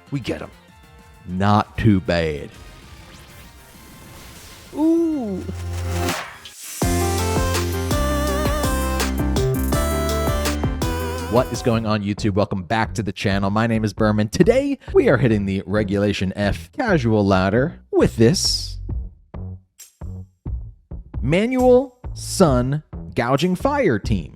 We get him. Not too bad. Ooh. What is going on, YouTube? Welcome back to the channel. My name is Berman. Today, we are hitting the Regulation F casual ladder with this Manual Sun Gouging Fire team.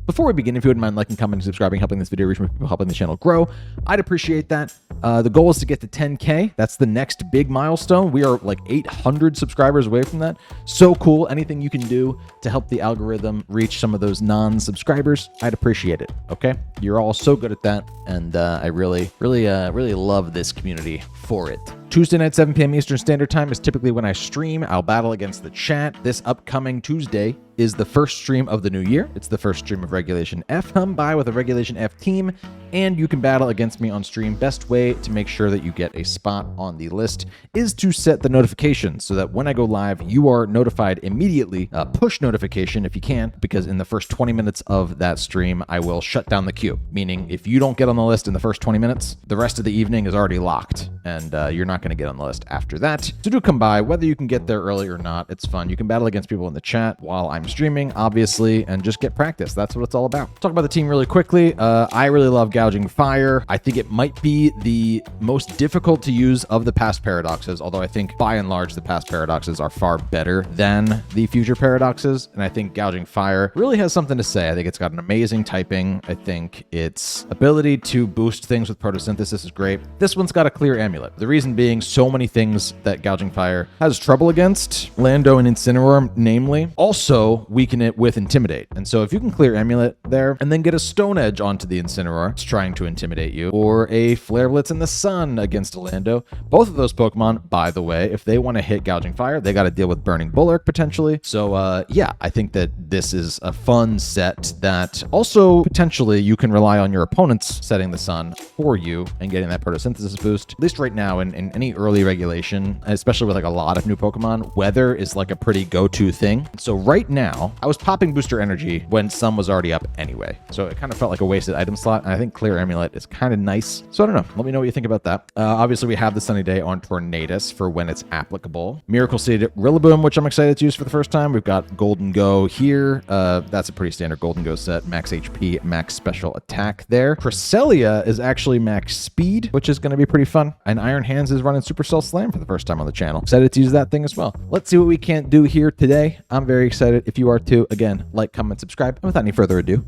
Before we begin, if you wouldn't mind liking, commenting, subscribing, helping this video reach more people, helping the channel grow, I'd appreciate that. The goal is to get to 10K. That's the next big milestone. We are like 800 subscribers away from that. So cool. Anything you can do to help the algorithm reach some of those non-subscribers, I'd appreciate it. Okay? You're all so good at that, and I really love this community for it. Tuesday night, 7 p.m. Eastern Standard Time is typically when I stream. I'll battle against the chat. This upcoming Tuesday is the first stream of the new year. It's the first stream of Regulation F. Come by with a Regulation F team, and you can battle against me on stream. Best way to make sure that you get a spot on the list is to set the notifications so that when I go live, you are notified immediately. Push notification if you can, because in the first 20 minutes of that stream, I will shut down the queue. Meaning, if you don't get on the list in the first 20 minutes, the rest of the evening is already locked, and you're not going to get on the list after that. So do come by, whether you can get there early or not. It's fun. You can battle against people in the chat while I'm streaming, obviously, and just get practice. That's what it's all about. Talk about the team really quickly. I really love Gouging Fire. I think it might be the most difficult to use of the past paradoxes, although I think by and large the past paradoxes are far better than the future paradoxes, and I think Gouging Fire really has something to say. I think it's got an amazing typing. I think its ability to boost things with Protosynthesis is great. This one's got a clear amulet. The reason being, so many things that Gouging Fire has trouble against, Lando and Incineroar namely, also weaken it with Intimidate. And so if you can clear amulet there and then get a Stone Edge onto the Incineroar, it's trying to intimidate you, or a Flare Blitz in the Sun against a Lando, both of those Pokemon, by the way, if they want to hit Gouging Fire, they got to deal with Burning Bulwark potentially. So yeah, I think that this is a fun set that also potentially you can rely on your opponents setting the Sun for you and getting that Protosynthesis boost. At least right now in any early regulation, especially with like a lot of new Pokemon, weather is like a pretty go-to thing. So right now, I was popping Booster Energy when Sun was already up anyway. So it kind of felt like a wasted item slot, and I think Clear Amulet is kind of nice. So I don't know. Let me know what you think about that. Obviously, we have the Sunny Day on Tornadus for when it's applicable. Miracle Seed Rillaboom, which I'm excited to use for the first time. We've got Gholdengo here. That's a pretty standard Gholdengo set. Max HP, max special attack there. Cresselia is actually max speed, which is going to be pretty fun. And Iron Hands is running Supercell Slam for the first time on the channel. Excited to use that thing as well. Let's see what we can't do here today. I'm very excited. If you are too, again, like, comment, subscribe. And without any further ado,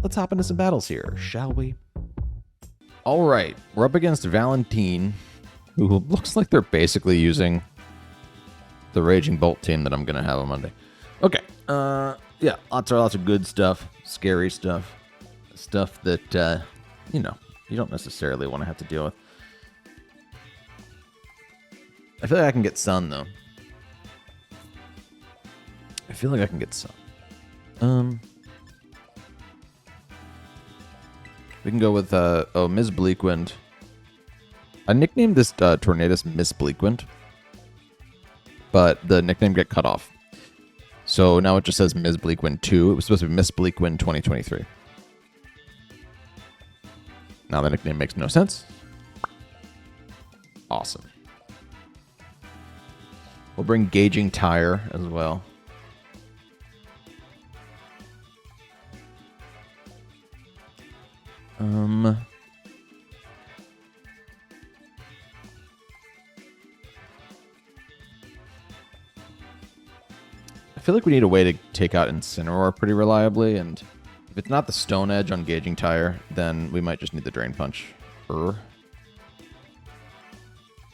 let's hop into some battles here, shall we? All right, we're up against Valentine, who looks like they're basically using the Raging Bolt team that I'm going to have on Monday. Okay, yeah, lots of good stuff, scary stuff, stuff that, you know, you don't necessarily want to have to deal with. I feel like I can get Sun, though. I feel like I can get Sun. We can go with, Ms. Bleakwind. I nicknamed this Tornadus Miss Bleakwind, but the nickname got cut off. So now it just says Ms. Bleakwind 2. It was supposed to be Miss Bleakwind 2023. Now the nickname makes no sense. Awesome. We'll bring Gauging Tire as well. I feel like we need a way to take out Incineroar pretty reliably, and if it's not the Stone Edge on Gauging Tire, then we might just need the Drain Punch.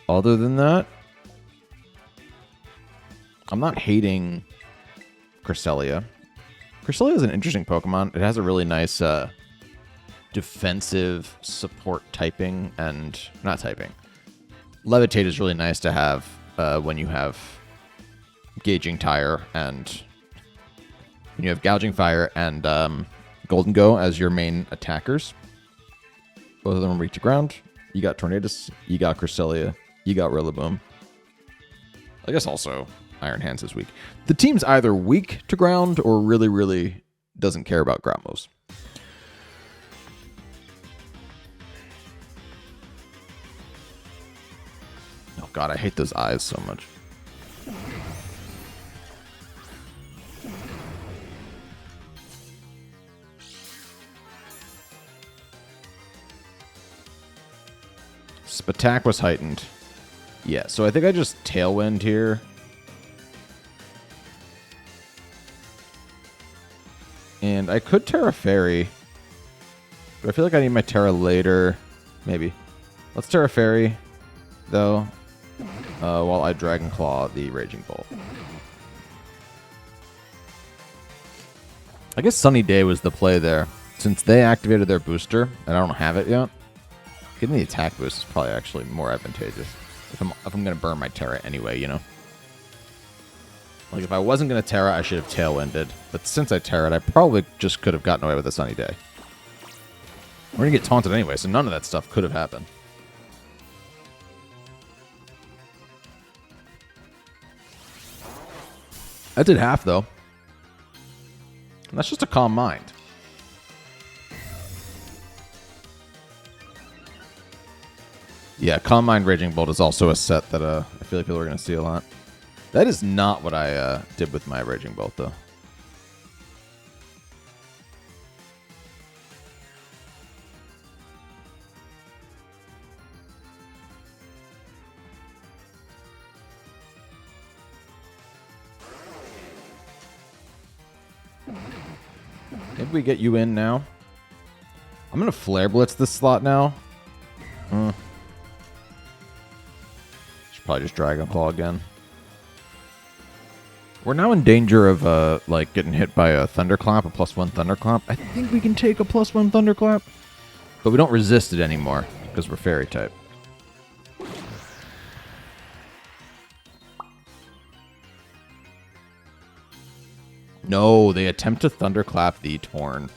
Other than that, I'm not hating Cresselia. Cresselia is an interesting Pokemon. It has a really nice defensive support typing, and not typing. Levitate is really nice to have when you have Gauging Tire and when you have Gouging Fire and Gholdengo as your main attackers. Both of them are weak to ground. You got Tornadus, you got Cresselia, you got Rillaboom. I guess also Iron Hands is weak. The team's either weak to ground or really, really doesn't care about ground moves. God, I hate those eyes so much. Attack was heightened. Yeah, so I think I just Tailwind here. And I could Tera Fairy. But I feel like I need my Tera later. Maybe. Let's Tera Fairy, though, while I Dragon Claw the Raging Bolt. I guess Sunny Day was the play there. Since they activated their booster, and I don't have it yet, getting the attack boost is probably actually more advantageous. If I'm going to burn my Tera anyway, you know? Like, if I wasn't going to Tera, I should have Tailwinded. But since I Tera'd, I probably just could have gotten away with a Sunny Day. We're going to get taunted anyway, so none of that stuff could have happened. I did half, though. And that's just a calm mind. Yeah, Calm Mind Raging Bolt is also a set that I feel like people are going to see a lot. That is not what I did with my Raging Bolt, though. Maybe we get you in now. I'm going to Flare Blitz this slot now. Should probably just Dragon Claw again. We're now in danger of like getting hit by a Thunderclap, a +1 Thunderclap. I think we can take a +1 Thunderclap, but we don't resist it anymore because we're Fairy type. No, they attempt to Thunderclap the Torn.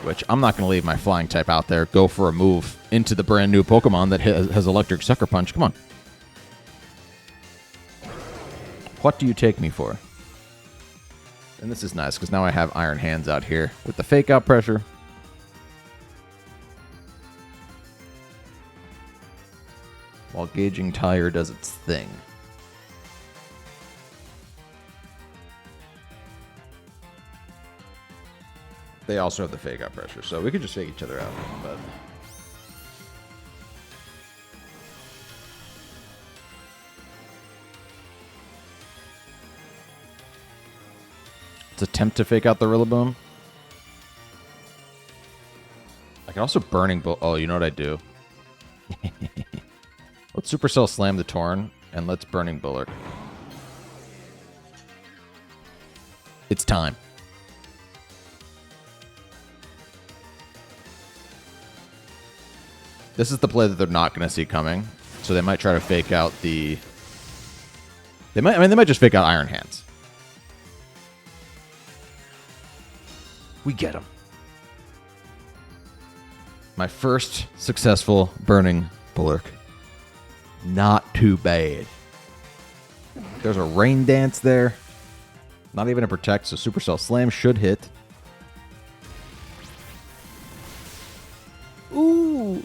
Which, I'm not going to leave my Flying type out there. Go for a move into the brand new Pokemon that has Electric Sucker Punch. Come on. What do you take me for? And this is nice, because now I have Iron Hands out here with the Fake Out pressure. While Gauging Tire does its thing. They also have the Fake Out pressure, so we could just fake each other out. But let's attempt to fake out the Rillaboom. I can also Burning Bull. Oh, you know what I do? Let's Supercell Slam the Torn, and let's Burning Bulwark. It's time. This is the play that they're not going to see coming, so they might try to fake out the. They might just fake out Iron Hands. We get him. My first successful Burning Bulwark. Not too bad. There's a Rain Dance there. Not even a Protect, so Supercell Slam should hit. Ooh.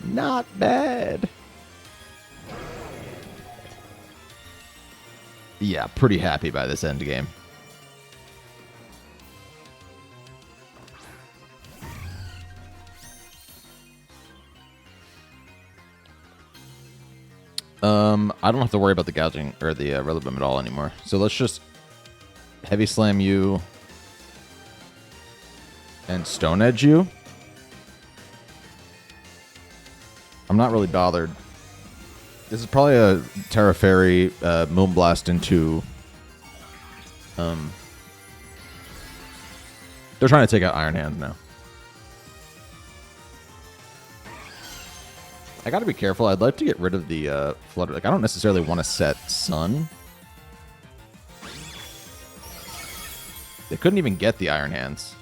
Not bad. Yeah, pretty happy by this end game. I don't have to worry about the gouging or the Rillaboom at all anymore. So let's just Heavy Slam you and Stone Edge you. I'm not really bothered. This is probably a Tera Fairy Moonblast into. They're trying to take out Iron Hands now. I gotta be careful. I'd like to get rid of the Flutter. Like, I don't necessarily want to set Sun. They couldn't even get the Iron Hands.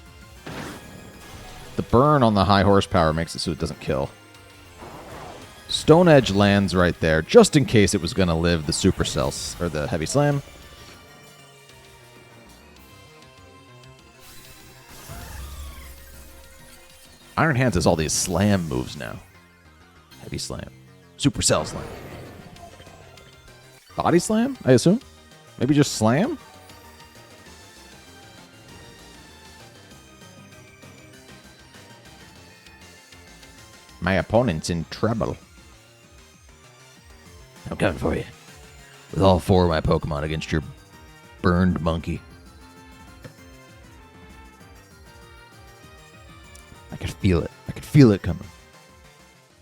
The burn on the high horsepower makes it so it doesn't kill. Stone Edge lands right there, just in case it was going to live the Supercells, or the Heavy Slam. Iron Hands has all these slam moves now. Heavy Slam. Supercell Slam. Body Slam, I assume? Maybe just Slam? My opponent's in trouble. I'm coming for you. With all 4 of my Pokemon against your burned monkey. I could feel it. I could feel it coming.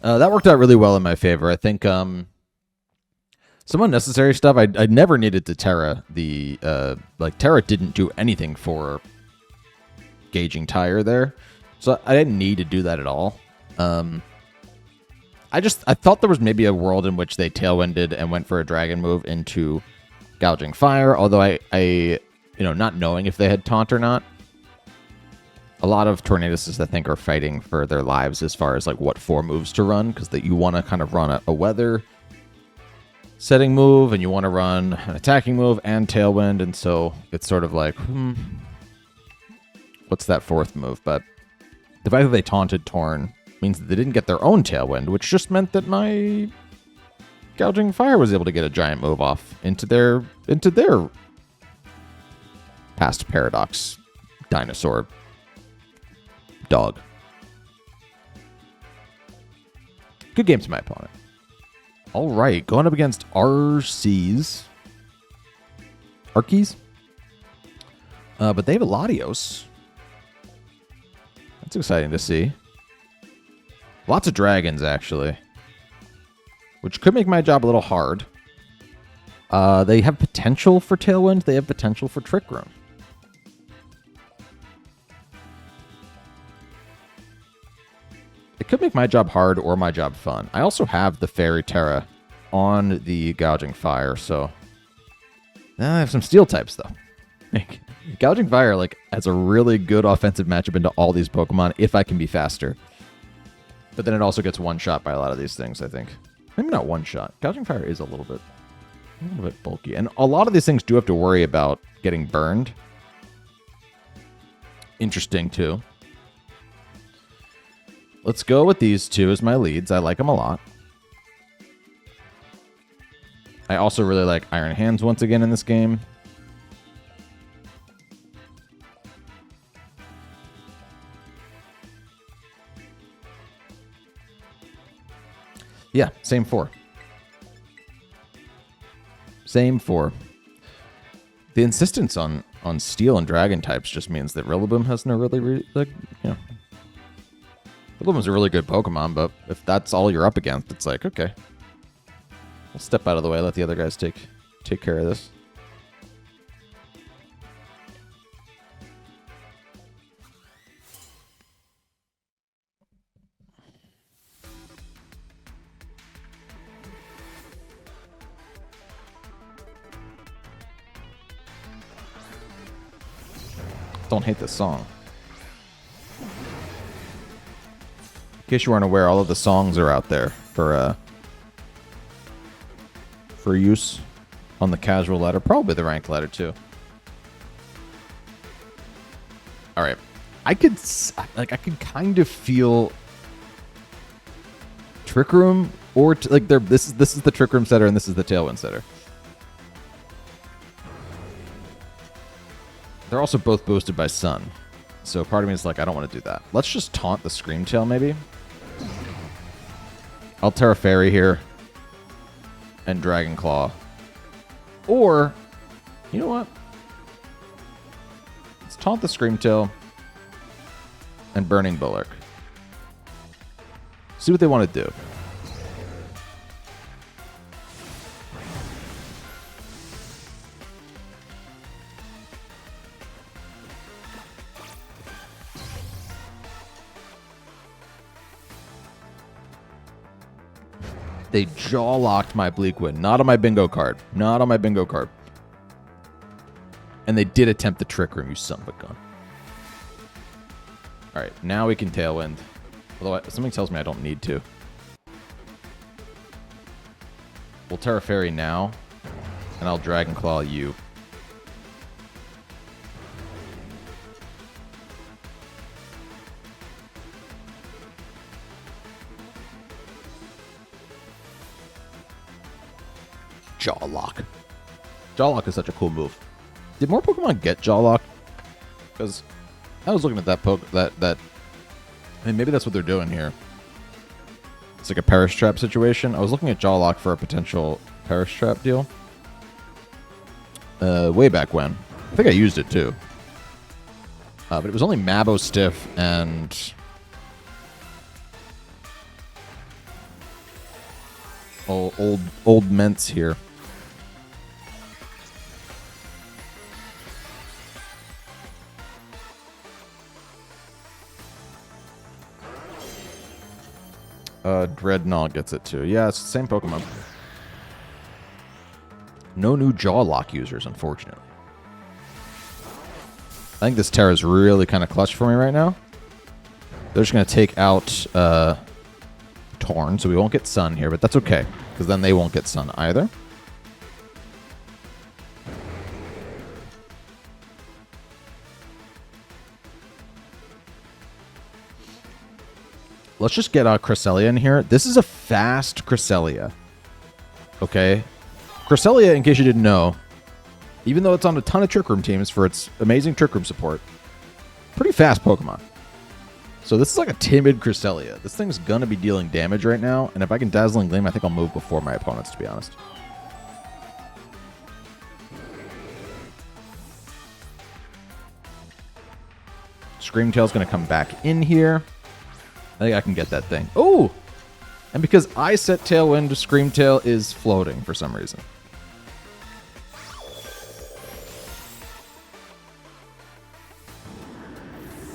That worked out really well in my favor. I think some unnecessary stuff. I never needed to Tera. Tera didn't do anything for gauging tire there. So I didn't need to do that at all. I thought there was maybe a world in which they Tailwinded and went for a dragon move into Gouging Fire, although I not knowing if they had Taunt or not. A lot of Tornaduses, I think, are fighting for their lives as far as like what 4 moves to run, because you want to kind of run a weather setting move, and you want to run an attacking move and Tailwind, and so it's sort of like, what's that 4th move? But the fact that they taunted Torn means that they didn't get their own Tailwind, which just meant that my Gouging Fire was able to get a giant move off into their past Paradox dinosaur dog. Good game to my opponent. All right, going up against Arceus. But they have a Latios. That's exciting to see. Lots of dragons, actually. Which could make my job a little hard. They have potential for Tailwind. They have potential for Trick Room. It could make my job hard or my job fun. I also have the Fairy Tera on the Gouging Fire, so... I have some Steel types, though. Gouging Fire has a really good offensive matchup into all these Pokemon if I can be faster. But then it also gets one-shot by a lot of these things, I think. Maybe not one-shot. Gouging Fire is a little bit bulky. And a lot of these things do have to worry about getting burned. Interesting, too. Let's go with these 2 as my leads. I like them a lot. I also really like Iron Hands once again in this game. Yeah, same 4. Same 4. The insistence on Steel and Dragon types just means that Rillaboom has no really Rillaboom's a really good Pokemon, but if that's all you're up against, it's like, okay. We'll step out of the way, let the other guys take care of this. Don't hate this song. In case you weren't aware, all of the songs are out there for use on the casual ladder, probably the ranked ladder too. All right, I could kind of feel Trick Room or this is the Trick Room setter and this is the Tailwind setter. They're also both boosted by Sun. So part of me is like, I don't want to do that. Let's just taunt the Screamtail, maybe. I'll Tera Fairy here. And Dragon Claw. Or, you know what? Let's taunt the Screamtail. And Burning Bulwark. See what they want to do. They jaw-locked my Bleakwind. Not on my bingo card. Not on my bingo card. And they did attempt the Trick Room, you son of a gun. Alright, now we can Tailwind. Although something tells me I don't need to. We'll Tera Fairy now. And I'll Dragon Claw you. Jawlock. Jawlock is such a cool move. Did more Pokemon get Jawlock? Because I was looking at that I mean, maybe that's what they're doing here. It's like a Perish Trap situation. I was looking at Jawlock for a potential Perish Trap deal. Way back when. I think I used it too. But it was only Mabo Stiff and old Ments here. Dreadnought gets it too. Yeah, it's the same Pokemon. No new Jawlock users, unfortunately. I think this Tera is really kind of clutch for me right now. They're just going to take out Torn, so we won't get Sun here, but that's okay, because then they won't get Sun either. Let's just get Cresselia in here. This is a fast Cresselia. Okay? Cresselia, in case you didn't know, even though it's on a ton of Trick Room teams for its amazing Trick Room support, pretty fast Pokemon. So this is like a timid Cresselia. This thing's going to be dealing damage right now, and if I can Dazzling Gleam, I think I'll move before my opponents, to be honest. Screamtail's going to come back in here. I think I can get that thing. Oh! And because I set Tailwind, Screamtail is floating for some reason.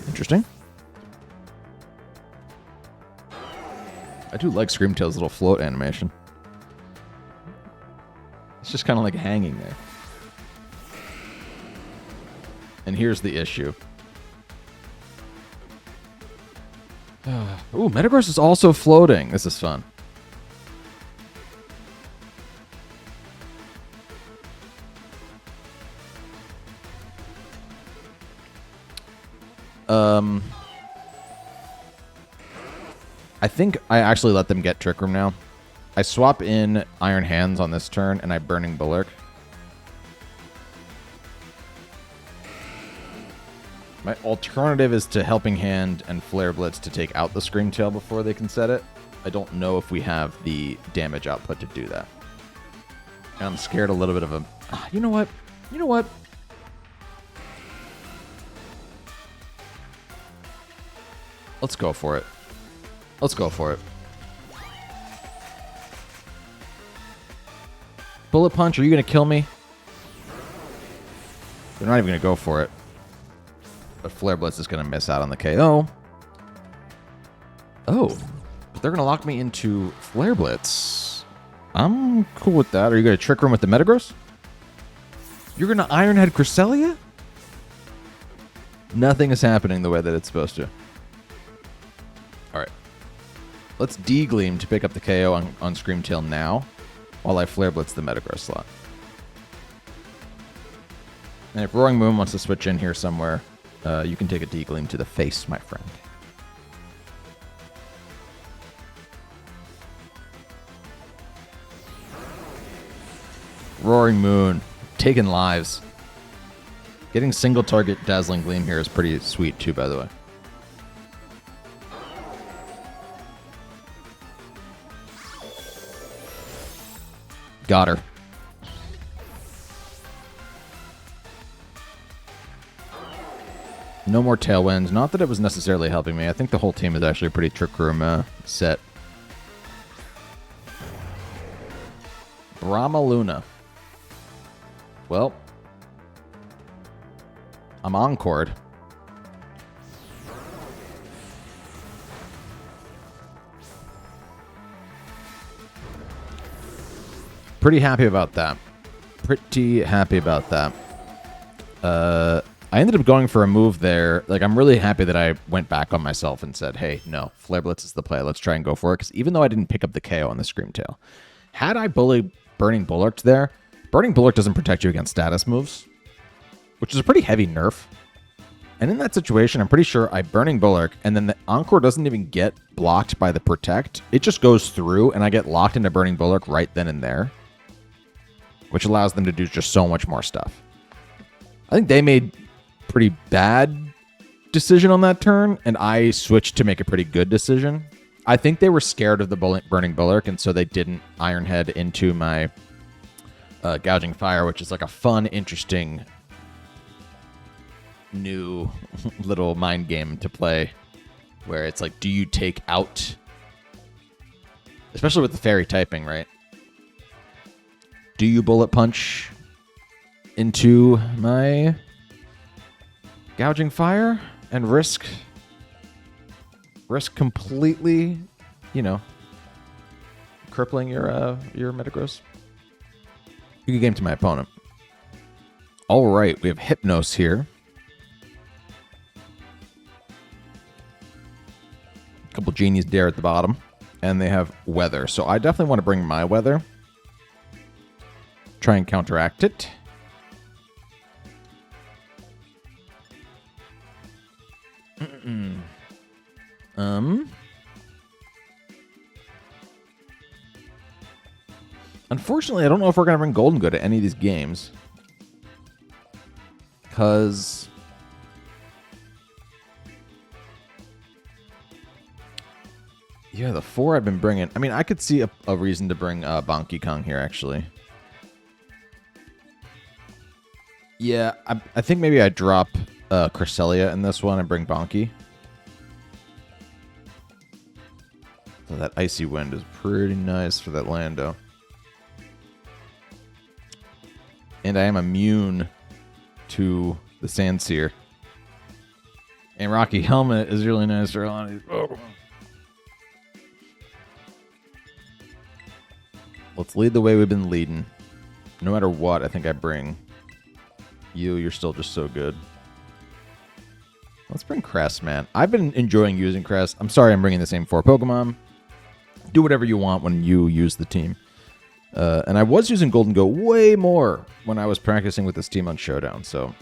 Interesting. I do like Screamtail's little float animation. It's just kind of like hanging there. And here's the issue. Ooh, Metagross is also floating. This is fun. I think I actually let them get Trick Room now. I swap in Iron Hands on this turn, and I Burning Bulwark. My alternative is to Helping Hand and Flare Blitz to take out the Screamtail before they can set it. I don't know if we have the damage output to do that. And I'm scared a little bit of a... You know what? You know what? Let's go for it. Let's go for it. Bullet Punch, are you going to kill me? They're not even going to go for it. But Flare Blitz is going to miss out on the KO. Oh. But they're going to lock me into Flare Blitz. I'm cool with that. Are you going to Trick Room with the Metagross? You're going to Iron Head Cresselia? Nothing is happening the way that it's supposed to. Alright. Let's D-Gleam to pick up the KO on Screamtail now, while I Flare Blitz the Metagross slot. And if Roaring Moon wants to switch in here somewhere, you can take a D-Gleam to the face, my friend. Roaring Moon, taking lives. Getting single target Dazzling Gleam here is pretty sweet too, by the way. Got her. No more Tailwinds. Not that it was necessarily helping me. I think the whole team is actually a pretty Trick Room set. Brahma Luna. Well, I'm encored. Pretty happy about that. Pretty happy about that. I ended up going for a move there. Like, I'm really happy that I went back on myself and said, hey, no, Flare Blitz is the play. Let's try and go for it. Because even though I didn't pick up the KO on the Screamtail, had I Burning Bulwark there, Burning Bulwark doesn't protect you against status moves, which is a pretty heavy nerf. And in that situation, I'm pretty sure I Burning Bulwark, and then the Encore doesn't even get blocked by the Protect. It just goes through, and I get locked into Burning Bulwark right then and there. which allows them to do just so much more stuff. I think they made pretty bad decision on that turn, and I switched to make a pretty good decision. I think they were scared of the burning Bulwark, and so they didn't Ironhead into my Gouging Fire, which is like a fun, interesting, new little mind game to play, where it's like, do you take out, especially with the fairy typing, right? Do you bullet punch into my Gouging Fire and risk completely, you know, crippling your Metagross? You can game to my opponent. All right, we have Hypnos here. A couple Genies there at the bottom, and they have Weather. So I definitely want to bring my Weather. Try and counteract it. Unfortunately, I don't know if we're going to bring Gholdengo to any of these games. Because yeah, the 4 I've been bringing. I mean, I could see a reason to bring Bonky Kong here, actually. Yeah, I think maybe I drop Cresselia in this one and bring Bonky. So that Icy Wind is pretty nice for that Lando. And I am immune to the Sandseer. And Rocky Helmet is really nice for a lot of these Pokemon. Let's lead the way we've been leading. No matter what, I think I bring you. You're still just so good. Let's bring Crest, man. I've been enjoying using Crest. I'm sorry I'm bringing the same 4 Pokemon. Do whatever you want when you use the team. And I was using Gholdengo way more when I was practicing with this team on Showdown, so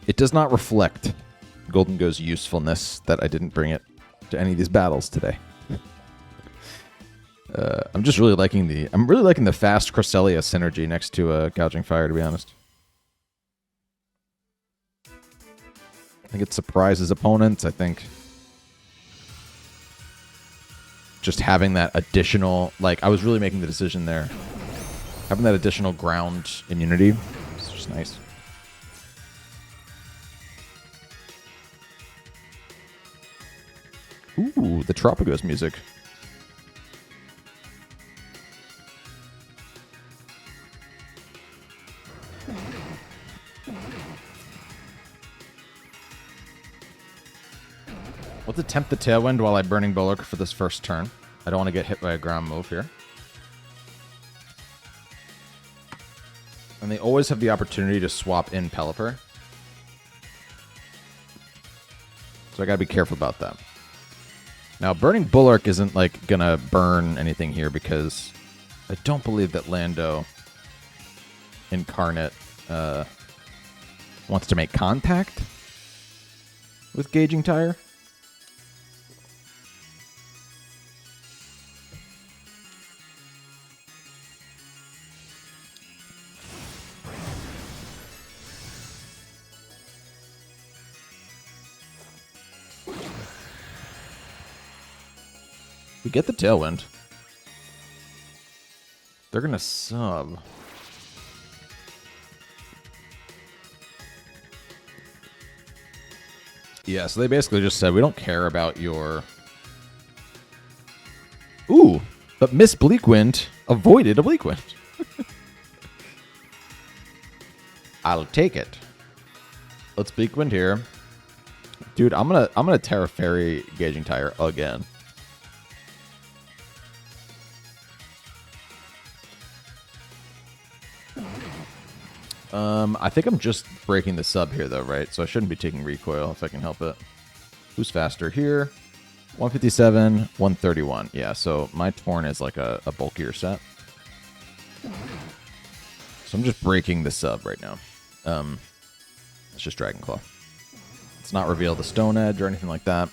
it does not reflect Gholdengo's usefulness that I didn't bring it to any of these battles today. I'm just really liking the fast Cresselia synergy next to Gouging Fire, to be honest. I think it surprises opponents. I think just having that additional, like, I was really making the decision there. Having that additional ground immunity is just nice. Ooh, the Tropicos music. Let's attempt the Tailwind while I Burning Bulwark for this first turn. I don't want to get hit by a ground move here. And they always have the opportunity to swap in Pelipper. So I gotta be careful about that. Now, Burning Bulwark isn't like gonna burn anything here because I don't believe that Lando Incarnate wants to make contact with Gauging Tire. We get the Tailwind. They're going to sub. Yeah, so they basically just said, we don't care about your... Ooh, but Miss Bleakwind avoided a Bleakwind. I'll take it. Let's Bleakwind here. Dude, I'm gonna Tera Fairy Gauging Tire again. I think I'm just breaking the sub here, though, right? So I shouldn't be taking recoil if I can help it. Who's faster here? 157, 131. Yeah, so my Torn is like a bulkier set. So I'm just breaking the sub right now. It's just Dragon Claw. Let's not reveal the Stone Edge or anything like that.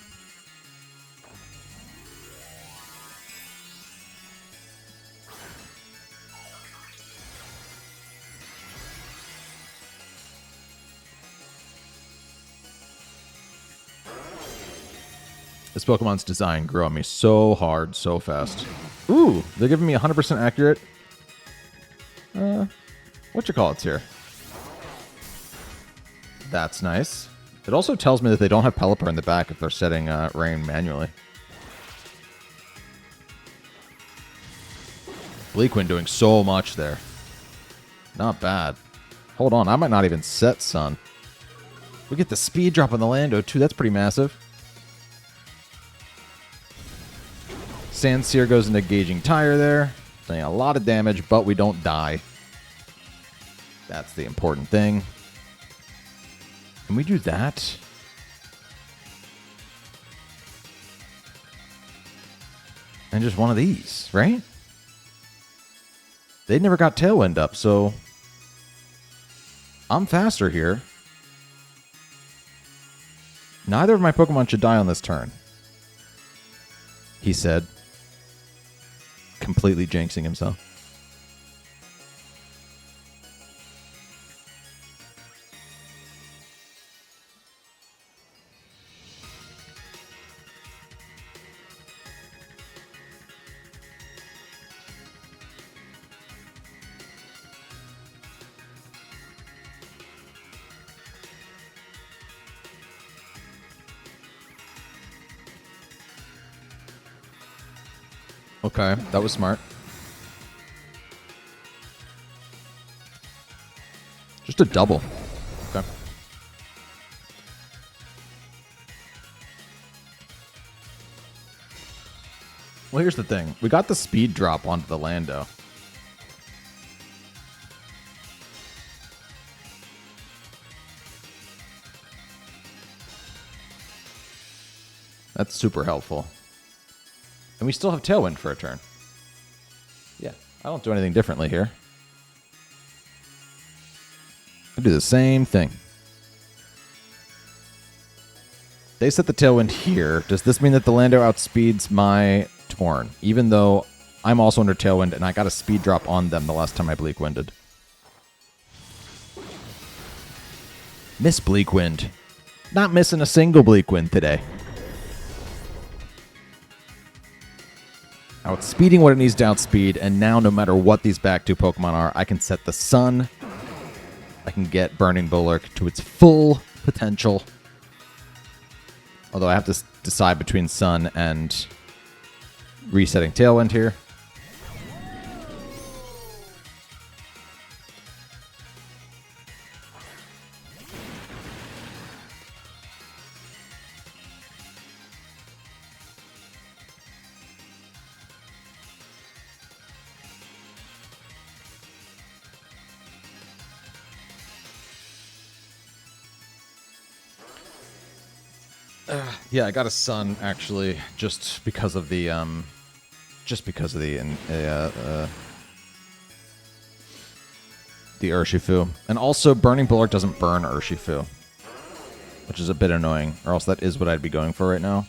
This Pokemon's design grew on me so hard, so fast. Ooh, they're giving me 100% accurate. Whatchamacallits here. That's nice. It also tells me that they don't have Pelipper in the back if they're setting rain manually. Bleakwind doing so much there. Not bad. Hold on, I might not even set Sun. We get the speed drop on the Lando too, that's pretty massive. Sandsear goes into Gouging Tire there. Doing a lot of damage, but we don't die. That's the important thing. Can we do that? And just one of these, right? They never got Tailwind up, so I'm faster here. Neither of my Pokemon should die on this turn, he said, completely jinxing himself. Okay, that was smart. Just a double. Okay. Well, here's the thing. We got the speed drop onto the Lando. That's super helpful. And we still have Tailwind for a turn. Yeah, I don't do anything differently here. I do the same thing. They set the Tailwind here. Does this mean that the Lando outspeeds my Torn? Even though I'm also under Tailwind and I got a speed drop on them the last time I Bleakwinded. Miss Bleakwind. Not missing a single Bleakwind today. Outspeeding what it needs to outspeed, and now no matter what these back two Pokemon are, I can set the Sun. I can get Burning Bulwark to its full potential. Although I have to decide between Sun and resetting Tailwind here. Yeah, I got a Sun actually, just because of the Urshifu, and also Burning Bulwark doesn't burn Urshifu, which is a bit annoying. Or else that is what I'd be going for right now.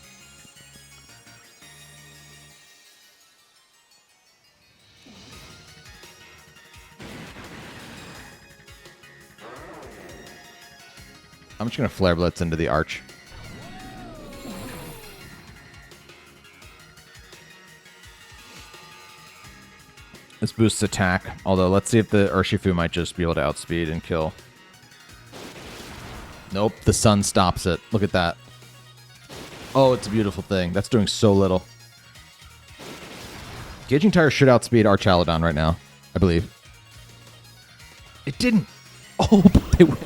I'm just gonna Flare Blitz into the Arch. This boosts attack, although let's see if the Urshifu might just be able to outspeed and kill. Nope, the Sun stops it. Look at that. Oh, it's a beautiful thing. That's doing so little. Gouging Tire should outspeed Archaludon right now, I believe. It didn't. Oh, but they went.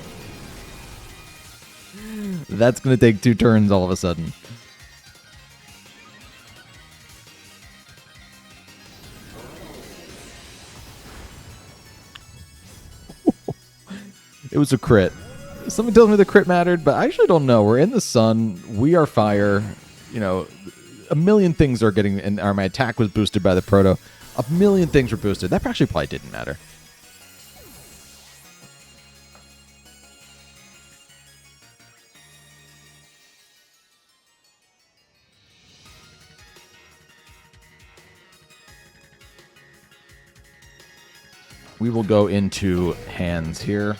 That's going to take 2 turns all of a sudden. It was a crit. Something tells me the crit mattered, but I actually don't know. We're in the Sun. We are fire. You know, a million things are getting... And my attack was boosted by the Proto. A million things were boosted. That actually probably didn't matter. We will go into hands here.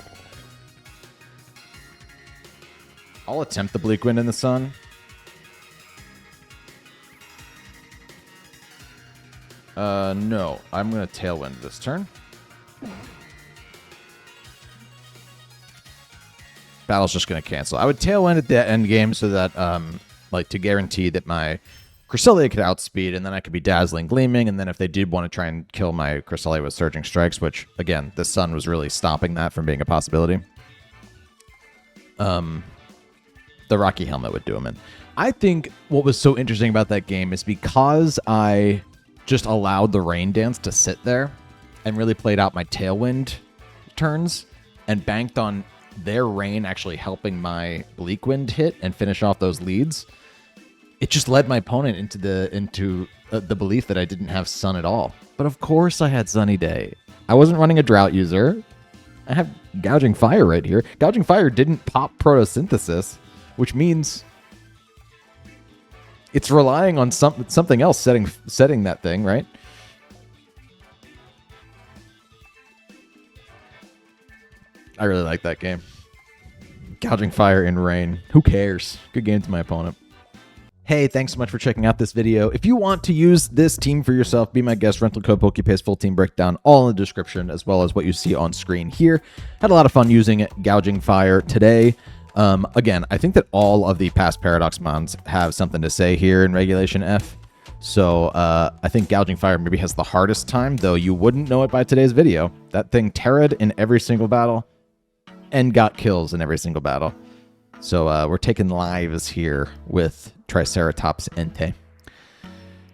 I'll attempt the Bleakwind in the Sun. No. I'm going to Tailwind this turn. Battle's just going to cancel. I would Tailwind at the end game so that, like, to guarantee that my Cresselia could outspeed, and then I could be Dazzling Gleaming, and then if they did want to try and kill my Cresselia with Surging Strikes, which, again, the sun was really stopping that from being a possibility, the Rocky Helmet would do him in. I think what was so interesting about that game is because I just allowed the Rain Dance to sit there and really played out my Tailwind turns and banked on their Rain actually helping my Bleakwind hit and finish off those leads, it just led my opponent into the belief that I didn't have Sun at all. But of course I had Sunny Day. I wasn't running a Drought user. I have Gouging Fire right here. Gouging Fire didn't pop Protosynthesis, which means it's relying on something else setting that thing, right? I really like that game. Gouging Fire in Rain. Who cares? Good game to my opponent. Hey, thanks so much for checking out this video. If you want to use this team for yourself, be my guest. Rental code PokePace, full team breakdown, all in the description, as well as what you see on screen here. Had a lot of fun using Gouging Fire today. Again, I think that all of the past Paradox mons have something to say here in Regulation F. So I think Gouging Fire maybe has the hardest time, though you wouldn't know it by today's video. That thing Tera'd in every single battle and got kills in every single battle. So we're taking lives here with Triceratops Entei.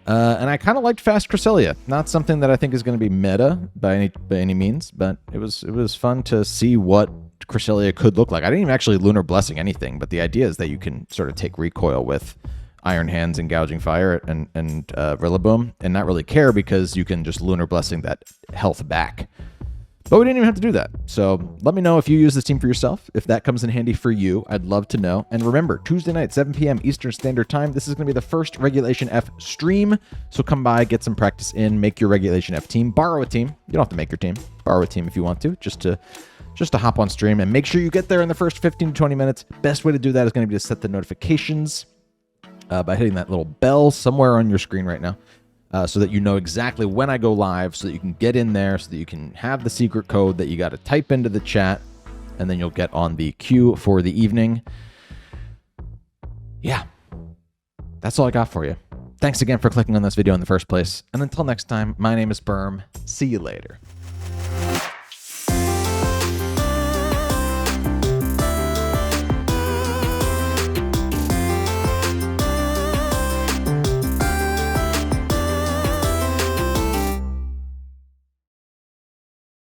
And I kind of liked Fast Cresselia. Not something that I think is going to be meta by any means, but it was fun to see what Cresselia could look like. I didn't even actually Lunar Blessing anything, but the idea is that you can sort of take recoil with Iron Hands and Gouging Fire and Rillaboom and not really care because you can just Lunar Blessing that health back. But we didn't even have to do that. So let me know if you use this team for yourself, if that comes in handy for you. I'd love to know. And remember, Tuesday night, 7 p.m. Eastern Standard Time. This is going to be the first Regulation F stream. So come by, get some practice in, make your Regulation F team, borrow a team. You don't have to make your team. Borrow a team if you want to, just to hop on stream and make sure you get there in the first 15 to 20 minutes. Best way to do that is going to be to set the notifications by hitting that little bell somewhere on your screen right now. So that you know exactly when I go live, so that you can get in there, so that you can have the secret code that you got to type into the chat, and then you'll get on the queue for the evening. Yeah, that's all I got for you. Thanks again for clicking on this video in the first place. And until next time, my name is Berm. See you later.